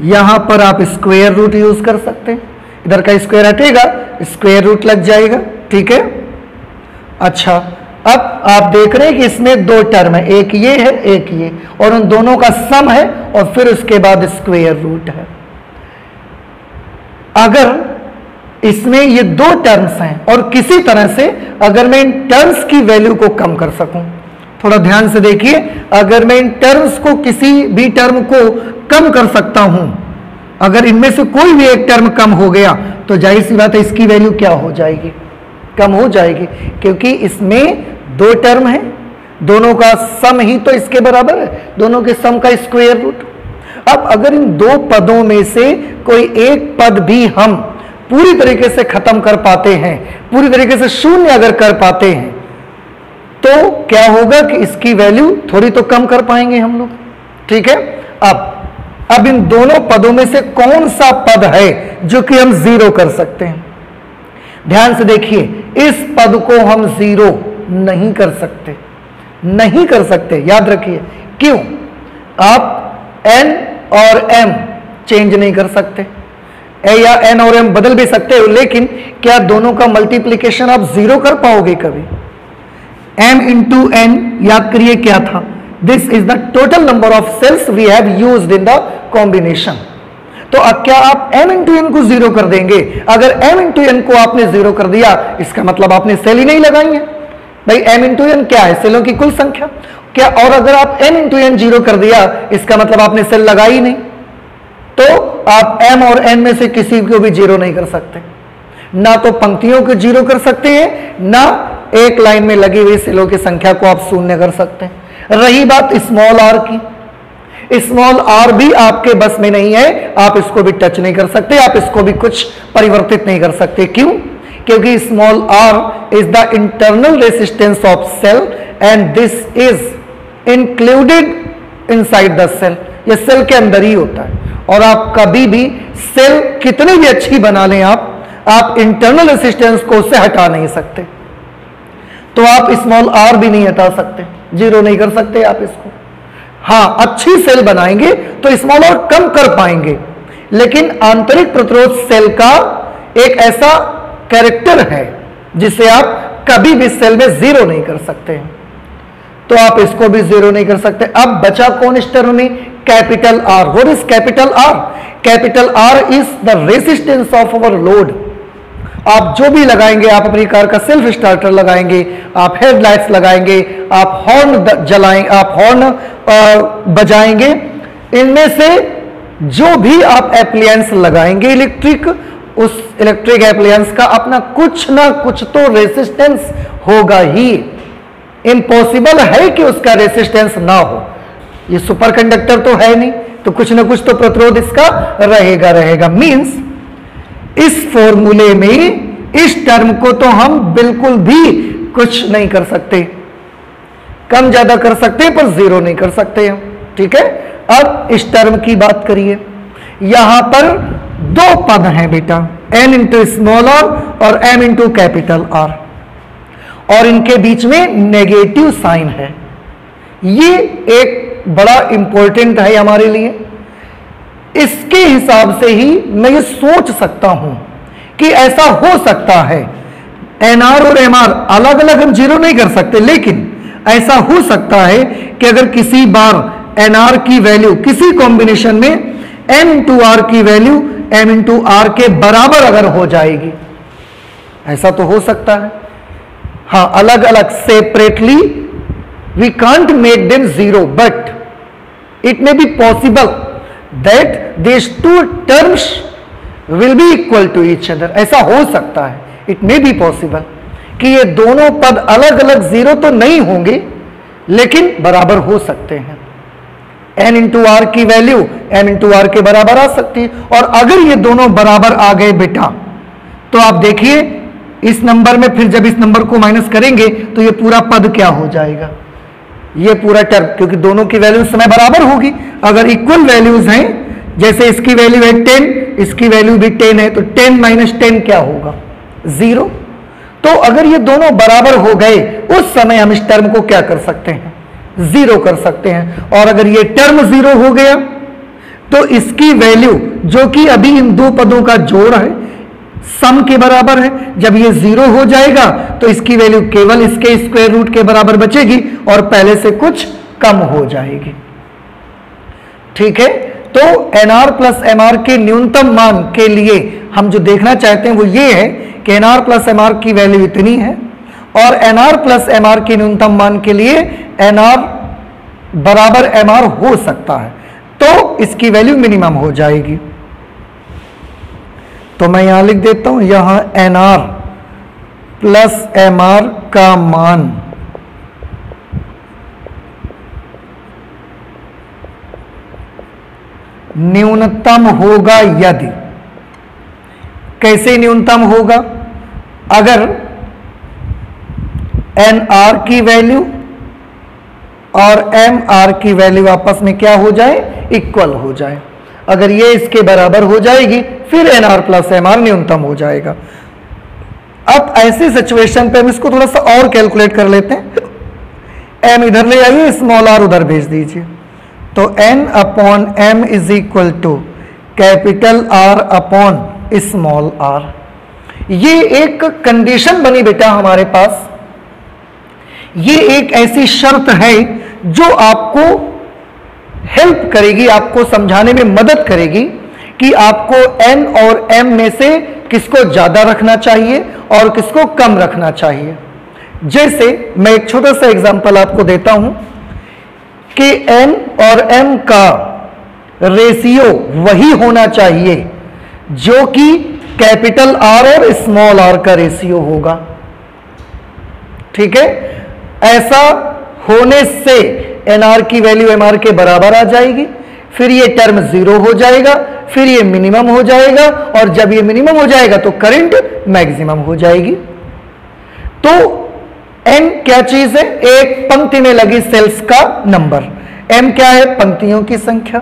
यहां पर आप स्क्वायर रूट यूज कर सकते हैं, इधर का स्क्वायर हटेगा स्क्वायर रूट लग जाएगा, ठीक है। अच्छा, अब आप देख रहे हैं कि इसमें दो टर्म है, एक ये है एक ये, और उन दोनों का सम है और फिर उसके बाद स्क्वायर रूट है। अगर इसमें ये दो टर्म्स हैं और किसी तरह से अगर मैं इन टर्म्स की वैल्यू को कम कर सकूं, थोड़ा ध्यान से देखिए, अगर मैं इन टर्म्स को किसी भी टर्म को कम कर सकता हूं, अगर इनमें से कोई भी एक टर्म कम हो गया तो जाहिर सी बात है इसकी वैल्यू क्या हो जाएगी, कम हो जाएगी, क्योंकि इसमें दो टर्म है, दोनों का सम ही तो इसके बराबर है, दोनों के सम का स्क्वायर रूट। अब अगर इन दो पदों में से कोई एक पद भी हम पूरी तरीके से खत्म कर पाते हैं, पूरी तरीके से शून्य अगर कर पाते हैं, तो क्या होगा कि इसकी वैल्यू थोड़ी तो कम कर पाएंगे हम लोग, ठीक है। अब इन दोनों पदों में से कौन सा पद है जो कि हम जीरो कर सकते हैं? ध्यान से देखिए, इस पद को हम जीरो नहीं कर सकते, नहीं कर सकते, याद रखिए। क्यों? आप n और m चेंज नहीं कर सकते, ए या n और m बदल भी सकते हो, लेकिन क्या दोनों का मल्टीप्लीकेशन आप जीरो कर पाओगे कभी? m इंटू n, याद करिए क्या था, this is the total number of cells we have used in the combination. तो अब क्या आप m इंटू n को जीरो कर देंगे? अगर m इंटू n को आपने जीरो कर दिया, इसका मतलब आपने सेल ही नहीं लगाई है भाई। m इंटू n क्या है? सेलों की कुल संख्या। क्या और अगर आप n इंटू n जीरो कर दिया, इसका मतलब आपने सेल लगाई ही नहीं, तो आप m और n में से किसी को भी जीरो नहीं कर सकते, ना तो पंक्तियों को जीरो कर सकते हैं, ना एक लाइन में लगी हुई सेलों की संख्या को आप शून्य कर सकते हैं। रही बात स्मॉल r की, स्मॉल r भी आपके बस में नहीं है, आप इसको भी टच नहीं कर सकते, आप इसको भी कुछ परिवर्तित नहीं कर सकते। क्यों? क्योंकि small r is the internal resistance of cell and this is included inside the cell, ये सेल के अंदर ही होता है। और आप कभी भी सेल कितनी भी अच्छी बना लें आप इंटरनल रेसिस्टेंस को उससे हटा नहीं सकते। तो आप स्मॉल आर भी नहीं हटा सकते, जीरो नहीं कर सकते आप इसको। हाँ, अच्छी सेल बनाएंगे तो स्मॉल आर कम कर पाएंगे, लेकिन आंतरिक प्रतिरोध सेल का एक ऐसा कैरेक्टर है जिसे आप कभी भी सेल में जीरो नहीं कर सकते हैं, तो आप इसको भी जीरो नहीं कर सकते। अब बचा कौन इस टर्म में? Capital R. What is capital R? Capital R is the resistance of our load. आप जो भी लगाएंगे, आप अपनी कार का सेल्फ स्टार्टर लगाएंगे, आप हेडलाइट्स लगाएंगे, आप हॉर्न जलाएंगे, आप हॉर्न बजाएंगे, इनमें से जो भी आप एप्लायंस लगाएंगे इलेक्ट्रिक, उस इलेक्ट्रिक एप्लायंस का अपना कुछ ना कुछ तो रेसिस्टेंस होगा ही। इम्पॉसिबल है कि उसका रेसिस्टेंस ना हो। ये सुपर कंडक्टर तो है नहीं, तो कुछ ना कुछ तो प्रतिरोध इसका रहेगा। मींस इस फॉर्मूले में इस टर्म को तो हम बिल्कुल भी कुछ नहीं कर सकते, कम ज्यादा कर सकते हैं पर जीरो नहीं कर सकते हम। ठीक है, अब इस टर्म की बात करिए। यहां पर दो पद हैं बेटा, n इंटू स्मॉल आर और m इंटू कैपिटल आर, और इनके बीच में नेगेटिव साइन है। ये एक बड़ा इंपॉर्टेंट है हमारे लिए। इसके हिसाब से ही मैं ये सोच सकता हूं कि ऐसा हो सकता है, NR और MR अलग अलग हम जीरो नहीं कर सकते, लेकिन ऐसा हो सकता है कि अगर किसी बार NR की वैल्यू किसी कॉम्बिनेशन में M इंटू आर की वैल्यू M इंटू आर के बराबर अगर हो जाएगी, ऐसा तो हो सकता है। हाँ, अलग अलग separately we can't make them zero, but it may be possible that this two terms will be equal to each other. ऐसा हो सकता है, इट मे बी पॉसिबल कि ये दोनों पद अलग अलग जीरो तो नहीं होंगे, लेकिन बराबर हो सकते हैं। n इंटू आर की वैल्यू m इंटू आर के बराबर आ सकती है, और अगर ये दोनों बराबर आ गए बेटा, तो आप देखिए इस नंबर में फिर जब इस नंबर को माइनस करेंगे तो ये पूरा पद क्या हो जाएगा, ये पूरा टर्म, क्योंकि दोनों की वैल्यू इस समय बराबर होगी। अगर इक्वल वैल्यूज हैं, जैसे इसकी वैल्यू है 10, इसकी वैल्यू भी 10 है, तो 10 माइनस 10 क्या होगा? 0। तो अगर ये दोनों बराबर हो गए, उस समय हम इस टर्म को क्या कर सकते हैं? जीरो कर सकते हैं। और अगर ये टर्म जीरो हो गया तो इसकी वैल्यू, जो कि अभी इन दो पदों का जोड़ है, सम के बराबर है, जब ये जीरो हो जाएगा तो इसकी वैल्यू केवल इसके स्क्वायर रूट के बराबर बचेगी और पहले से कुछ कम हो जाएगी। ठीक है, तो NR प्लस MR के न्यूनतम मान के लिए हम जो देखना चाहते हैं वो ये है कि NR प्लस MR की वैल्यू इतनी है, और NR प्लस MR के न्यूनतम मान के लिए NR बराबर MR हो सकता है, तो इसकी वैल्यू मिनिमम हो जाएगी। तो मैं यहां लिख देता हूं, यहां NR प्लस MR का मान न्यूनतम होगा यदि, कैसे न्यूनतम होगा? अगर NR की वैल्यू और MR की वैल्यू आपस में क्या हो जाए? इक्वल हो जाए। अगर ये इसके बराबर हो जाएगी फिर NR प्लस MR न्यूनतम हो जाएगा। अब ऐसी सिचुएशन पे हम इसको थोड़ा सा और कैलकुलेट कर लेते हैं। M इधर ले आइए, स्मॉल r उधर भेज दीजिए, तो N upon M is equal to capital R upon small r। ये एक कंडीशन बनी बेटा हमारे पास, ये एक ऐसी शर्त है जो आपको हेल्प करेगी, आपको समझाने में मदद करेगी कि आपको N और M में से किसको ज्यादा रखना चाहिए और किसको कम रखना चाहिए। जैसे मैं एक छोटा सा एग्जांपल आपको देता हूं कि N और M का रेशियो वही होना चाहिए जो कि कैपिटल R और स्मॉल r का रेशियो होगा। ठीक है, ऐसा होने से NR की वैल्यू MR के बराबर आ जाएगी, फिर ये टर्म जीरो हो जाएगा, फिर ये मिनिमम हो जाएगा, और जब ये मिनिमम हो जाएगा तो करंट मैक्सिमम हो जाएगी। तो n क्या चीज है? एक पंक्ति में लगी सेल्स का नंबर। m क्या है? पंक्तियों की संख्या।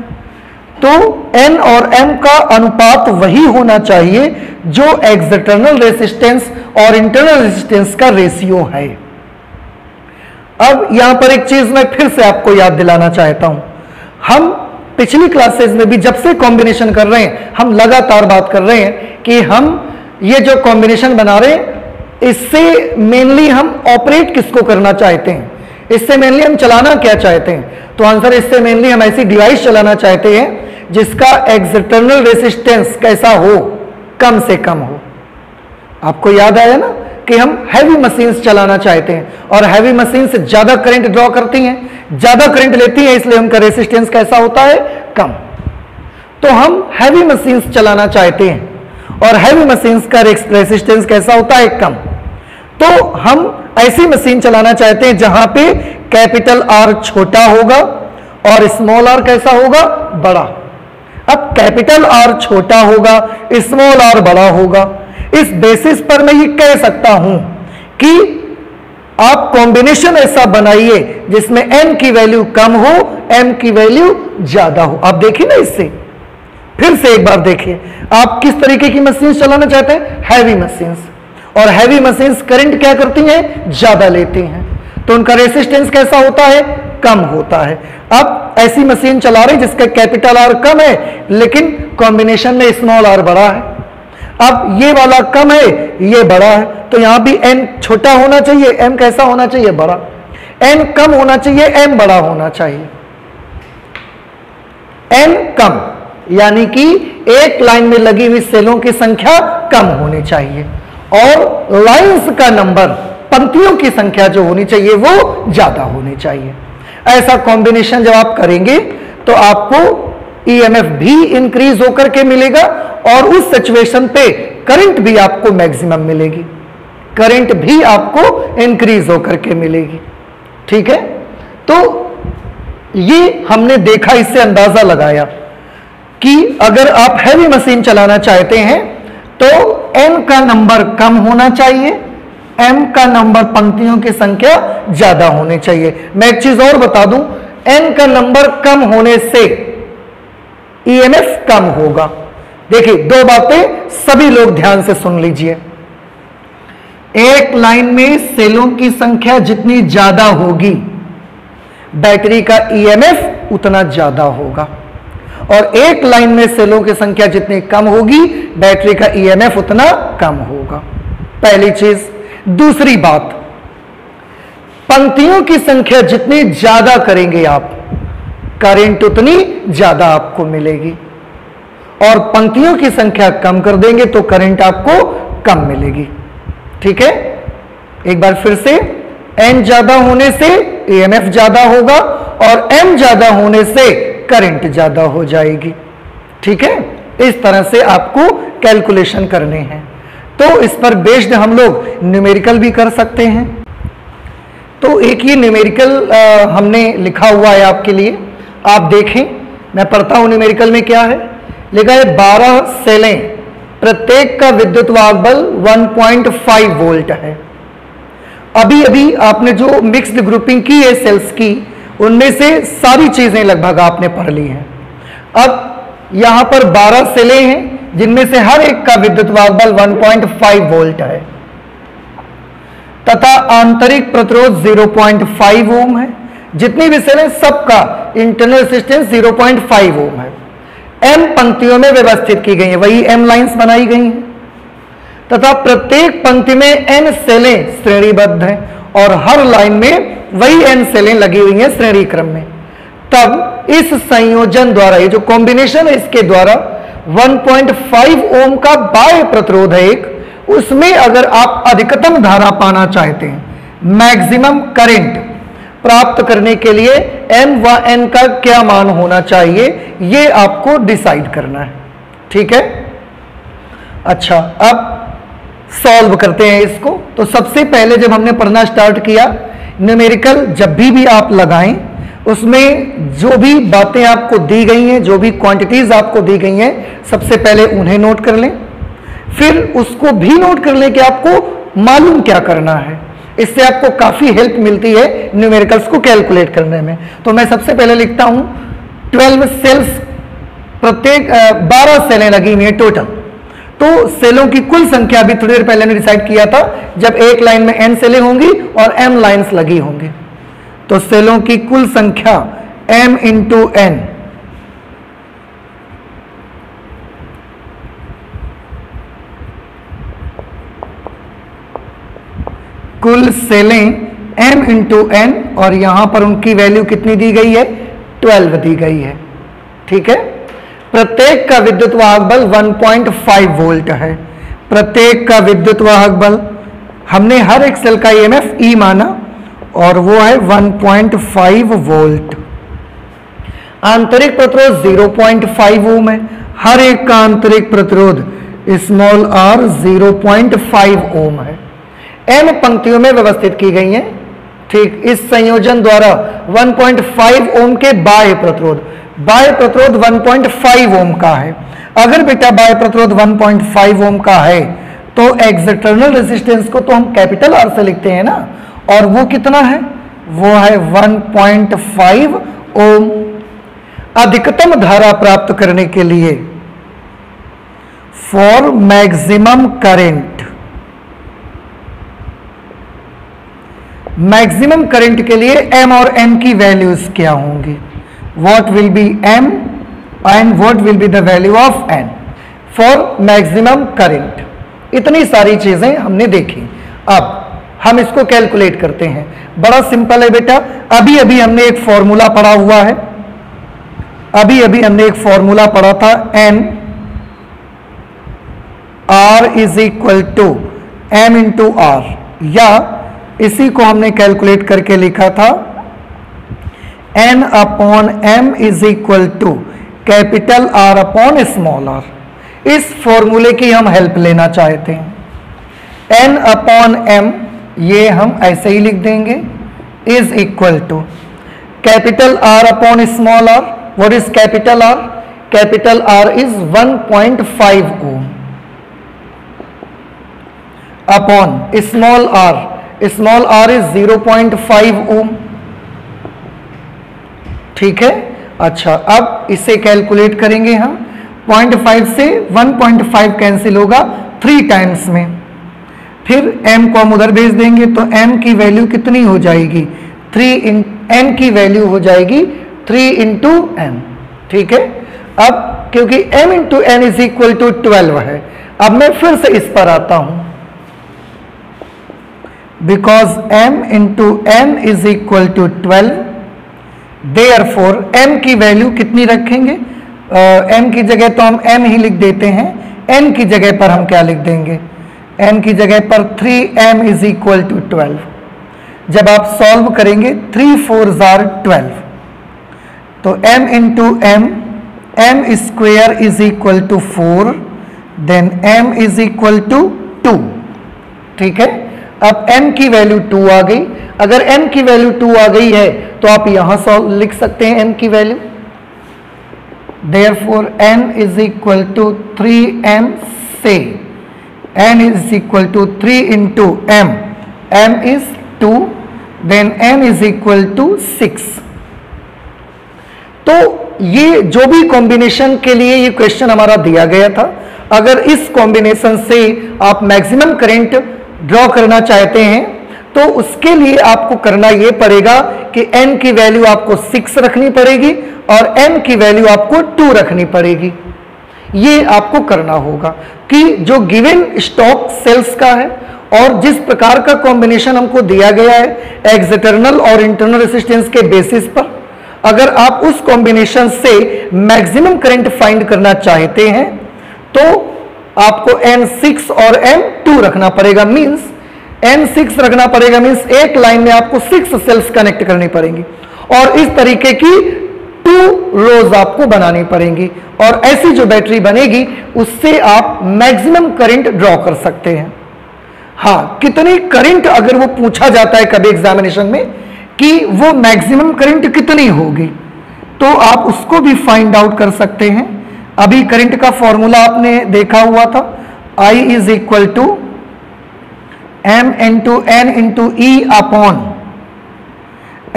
तो n और m का अनुपात वही होना चाहिए जो एक्सटर्नल रेजिस्टेंस और इंटरनल रेजिस्टेंस का रेशियो है। अब यहां पर एक चीज मैं फिर से आपको याद दिलाना चाहता हूं। हम पिछली क्लासेस में भी जब से कॉम्बिनेशन कर रहे हैं, हम लगातार बात कर रहे हैं कि हम ये जो कॉम्बिनेशन बना रहे हैं, इससे मेनली हम ऑपरेट किसको करना चाहते हैं, इससे मेनली हम चलाना क्या चाहते हैं? तो आंसर इससे मेनली हम ऐसी डिवाइस चलाना चाहते हैं जिसका एक्सटर्नल रेजिस्टेंस कैसा हो? कम से कम हो। आपको याद आया ना कि हम हैवी मशीन्स चलाना चाहते हैं और हैवी मशीन्स ज्यादा करंट ड्रॉ करती हैं, ज्यादा करंट लेती हैं, इसलिए उनका रेजिस्टेंस कैसा होता है? कम। तो हम हैवी मशीन्स चलाना चाहते हैं और हैवी मशीन्स का रेजिस्टेंस कैसा होता है? कम। तो हम ऐसी मशीन चलाना चाहते हैं जहां पे कैपिटल आर छोटा होगा और स्मॉल आर कैसा होगा? बड़ा। अब कैपिटल आर छोटा होगा, स्मॉल आर बड़ा होगा। इस बेसिस पर मैं ये कह सकता हूं कि आप कॉम्बिनेशन ऐसा बनाइए जिसमें n की वैल्यू कम हो, m की वैल्यू ज्यादा हो। आप देखिए ना, इससे फिर से एक बार देखिए, आप किस तरीके की मशीन चलाना चाहते हैं? Heavy machines. और हैवी मशीन्स करंट क्या करती हैं? ज्यादा लेती हैं, तो उनका रेजिस्टेंस कैसा होता है? कम होता है। अब ऐसी मशीन चला रहे जिसका कैपिटल आर कम है लेकिन कॉम्बिनेशन में स्मॉल आर बड़ा है। अब ये वाला कम है, ये बड़ा है, तो यहां भी n छोटा होना चाहिए, m कैसा होना चाहिए? बड़ा। n कम होना चाहिए, m बड़ा होना चाहिए। n कम यानी कि एक लाइन में लगी हुई सेलों की संख्या कम होनी चाहिए और लाइंस का नंबर, पंक्तियों की संख्या जो होनी चाहिए वो ज्यादा होनी चाहिए। ऐसा कॉम्बिनेशन जब आप करेंगे तो आपको ईएमएफ भी इंक्रीज होकर के मिलेगा और उस सिचुएशन पे करंट भी आपको मैक्सिमम मिलेगी, करंट भी आपको इंक्रीज होकर के मिलेगी। ठीक है, तो ये हमने देखा, इससे अंदाजा लगाया कि अगर आप हैवी मशीन चलाना चाहते हैं तो n का नंबर कम होना चाहिए, m का नंबर, पंक्तियों की संख्या ज्यादा होनी चाहिए। मैं एक चीज और बता दूं, n का नंबर कम होने से ईएमएफ कम होगा। देखिए, दो बातें सभी लोग ध्यान से सुन लीजिए। एक लाइन में सेलों की संख्या जितनी ज्यादा होगी, बैटरी का ईएमएफ उतना ज्यादा होगा, और एक लाइन में सेलों की संख्या जितनी कम होगी, बैटरी का ईएमएफ उतना कम होगा। पहली चीज। दूसरी बात, पंक्तियों की संख्या जितनी ज्यादा करेंगे आप, करंट उतनी ज्यादा आपको मिलेगी, और पंक्तियों की संख्या कम कर देंगे तो करंट आपको कम मिलेगी। ठीक है, एक बार फिर से, n ज्यादा होने से ईएमएफ ज्यादा होगा और m ज्यादा होने से करंट ज्यादा हो जाएगी। ठीक है, इस तरह से आपको कैलकुलेशन करने हैं। तो इस पर बेस्ड हम लोग न्यूमेरिकल भी कर सकते हैं। तो एक ये न्यूमेरिकल हमने लिखा हुआ है आपके लिए, आप देखें, मैं पढ़ता हूं न्यूमेरिकल में क्या है लिखा है। 12 सेलें, प्रत्येक का विद्युत वाहक बल 1.5 वोल्ट है। अभी अभी आपने जो मिक्स्ड ग्रुपिंग की है सेल्स की, उनमें से सारी चीजें लगभग आपने पढ़ ली हैं। अब यहां पर 12 सेलें हैं जिनमें से हर एक का विद्युत वाहक बल 1.5 वोल्ट है तथा आंतरिक प्रतिरोध 0.5 ओम है। जितनी भी सेलें, सबका इंटरनल रेजिस्टेंस 0.5 ओम है। m पंक्तियों में व्यवस्थित की गई है, वही m लाइंस बनाई गई हैं तथा प्रत्येक पंक्ति में n सेलें श्रेणीबद्ध हैं और हर लाइन में वही n सेलें लगी हुई हैं श्रेणी क्रम में। तब इस संयोजन द्वारा, ये जो कॉम्बिनेशन है इसके द्वारा 1.5 ओम का बाह्य प्रतिरोध है एक, उसमें अगर आप अधिकतम धारा पाना चाहते हैं, मैक्सिमम करंट प्राप्त करने के लिए m व n का क्या मान होना चाहिए, ये आपको डिसाइड करना है। ठीक है, अच्छा, अब सॉल्व करते हैं इसको। तो सबसे पहले जब हमने पढ़ना स्टार्ट किया, न्यूमेरिकल जब भी आप लगाएं, उसमें जो भी बातें आपको दी गई हैं, जो भी क्वांटिटीज आपको दी गई हैं, सबसे पहले उन्हें नोट कर लें, फिर उसको भी नोट कर लें कि आपको मालूम क्या करना है। इससे आपको काफी हेल्प मिलती है न्यूमेरिकल्स को कैलकुलेट करने में। तो मैं सबसे पहले लिखता हूं 12 सेल्स, प्रत्येक 12 सेलें लगी हुई है टोटल। तो सेलों की कुल संख्या भी थोड़ी देर पहले ने डिसाइड किया था, जब एक लाइन में n सेलें होंगी और m लाइंस लगी होंगी। तो सेलों की कुल संख्या m इंटू n, कुल सेलें m इंटू n, और यहां पर उनकी वैल्यू कितनी दी गई है, 12 दी गई है। ठीक है, प्रत्येक का विद्युत वाहक बल 1.5 वोल्ट है। प्रत्येक का विद्युत वाहक बल, हमने हर एक सेल का ईएमएफ E माना और वो है 1.5 वोल्ट। आंतरिक प्रतिरोध 0.5 ओम है, हर एक का आंतरिक प्रतिरोध स्मॉल r 0.5 ओम है। m पंक्तियों में व्यवस्थित की गई हैं। ठीक, इस संयोजन द्वारा 1.5 ओम के बाह्य प्रतिरोध, बाह्य प्रतिरोध 1.5 ओम का है। अगर बेटा बाह्य प्रतिरोध 1.5 ओम का है तो एक्सटर्नल रेजिस्टेंस को तो हम कैपिटल R से लिखते हैं ना, और वो कितना है, वो है 1.5 ओम। अधिकतम धारा प्राप्त करने के लिए, for maximum current, maximum current के लिए m और n की वैल्यूज क्या होंगी, what will be m and what will be the value of n for maximum current। इतनी सारी चीजें हमने देखी। अब हम इसको कैलकुलेट करते हैं। बड़ा सिंपल है बेटा, अभी अभी हमने एक फॉर्मूला पढ़ा हुआ है, अभी अभी हमने एक फॉर्मूला पढ़ा था, n r is equal to m into r, या इसी को हमने कैलकुलेट करके लिखा था n upon m is equal to capital R upon small r। इस फॉर्मूले की हम हेल्प लेना चाहते हैं। n अपॉन m ये हम ऐसे ही लिख देंगे, is equal to capital R upon small r। What is capital R? Capital R is 1.5 ohm upon small r, small r is 0.5 ohm. ठीक है, अच्छा अब इसे कैलकुलेट करेंगे हम। 0.5 से 1.5 कैंसिल होगा 3 टाइम्स में, फिर m को हम उधर भेज देंगे तो m की वैल्यू कितनी हो जाएगी, n की वैल्यू हो जाएगी 3 इंटू m। ठीक है, अब क्योंकि m into n is equal to 12 है, अब मैं फिर से इस पर आता हूं, because m into n is equal to 12, therefore m की वैल्यू कितनी रखेंगे, m की जगह तो हम m ही लिख देते हैं, n की जगह पर हम क्या लिख देंगे, n की जगह पर 3m इज इक्वल टू 12। जब आप सॉल्व करेंगे 3 4 12, तो m into m square is equal to 4, then m is equal to 2। ठीक है, अब m की वैल्यू 2 आ गई। अगर m की वैल्यू 2 आ गई है तो आप यहां सॉल्व लिख सकते हैं m की value, therefore n is equal to 3m से n is equal to 3 into m is 2, then n is equal to 6। तो ये जो भी कॉम्बिनेशन के लिए ये क्वेश्चन हमारा दिया गया था, अगर इस कॉम्बिनेशन से आप मैक्सिमम करंट ड्रॉ करना चाहते हैं तो उसके लिए आपको करना यह पड़ेगा कि n की वैल्यू आपको 6 रखनी पड़ेगी और m की वैल्यू आपको 2 रखनी पड़ेगी। ये आपको करना होगा कि जो गिवन स्टॉक सेल्स का है और जिस प्रकार का कॉम्बिनेशन हमको दिया गया है एक्सटर्नल और इंटरनल रेजिस्टेंस के बेसिस पर, अगर आप उस कॉम्बिनेशन से मैक्सिमम करंट फाइंड करना चाहते हैं तो आपको n6 और m2 रखना पड़ेगा। मींस n6 रखना पड़ेगा, मींस एक लाइन में आपको 6 सेल्स कनेक्ट करनी पड़ेंगी और इस तरीके की 2 रोज आपको बनानी पड़ेंगी, और ऐसी जो बैटरी बनेगी उससे आप मैक्सिमम करंट ड्रॉ कर सकते हैं। हाँ, कितनी करंट अगर वो पूछा जाता है कभी एग्जामिनेशन में कि वो मैक्सिमम करंट कितनी होगी, तो आप उसको भी फाइंड आउट कर सकते हैं। अभी करंट का फॉर्मूला आपने देखा हुआ था, I is equal to m into n into E upon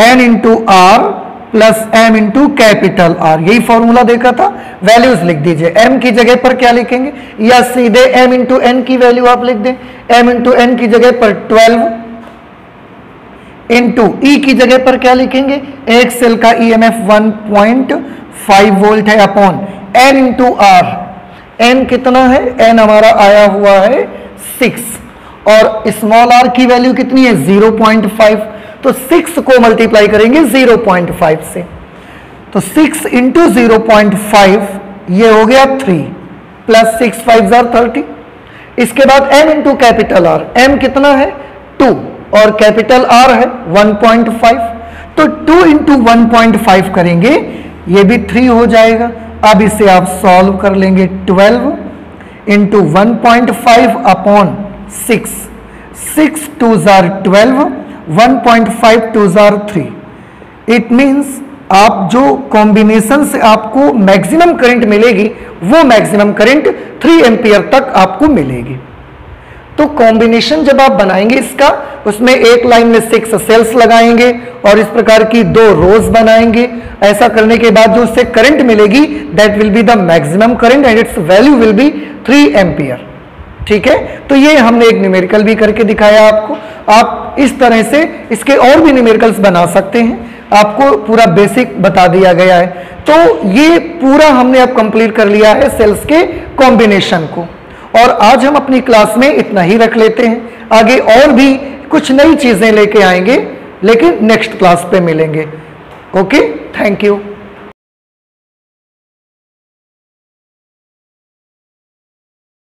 n into r plus m into capital R, यही फॉर्मूला देखा था। वैल्यूज लिख दीजिए, m की जगह पर क्या लिखेंगे, या सीधे m इंटू n की वैल्यू आप लिख दें। m इंटू n की जगह पर 12 इंटू ई की जगह पर क्या लिखेंगे, एक सेल का EMF 1.5 वोल्ट है upon n into are. n कितना है, n हमारा आया हुआ है 6 और स्मॉल r की वैल्यू कितनी है 0.5, तो 6 को मल्टीप्लाई करेंगे 0.5 से, तो 6 इंटू 0.5 ये हो गया 3 प्लस 6 5 30। इसके बाद m into capital R, m कितना है 2 और कैपिटल R है 1.5, तो 2 इंटू 1.5 करेंगे ये भी 3 हो जाएगा। अब इसे आप सॉल्व कर लेंगे, 12 इंटू 1.5 अपॉन 6, 6 2 12, 1.5 2 3। इट मीन्स आप जो कॉम्बिनेशन से आपको मैक्सिमम करंट मिलेगी वो मैक्सिमम करंट 3 एम्पियर तक आपको मिलेगी। तो कॉम्बिनेशन जब आप बनाएंगे इसका, उसमें एक लाइन में 6 सेल्स लगाएंगे और इस प्रकार की 2 रोज बनाएंगे। ऐसा करने के बाद जो उससे करंट मिलेगी that will be the maximum current and it's value will be 3 ampere. ठीक है, तो ये हमने एक न्यूमेरिकल भी करके दिखाया आपको। आप इस तरह से इसके और भी न्यूमेरिकल्स बना सकते हैं, आपको पूरा बेसिक बता दिया गया है। तो ये पूरा हमने अब कंप्लीट कर लिया है सेल्स के कॉम्बिनेशन को, और आज हम अपनी क्लास में इतना ही रख लेते हैं। आगे और भी कुछ नई चीजें लेके आएंगे, लेकिन नेक्स्ट क्लास पे मिलेंगे। Okay, thank you.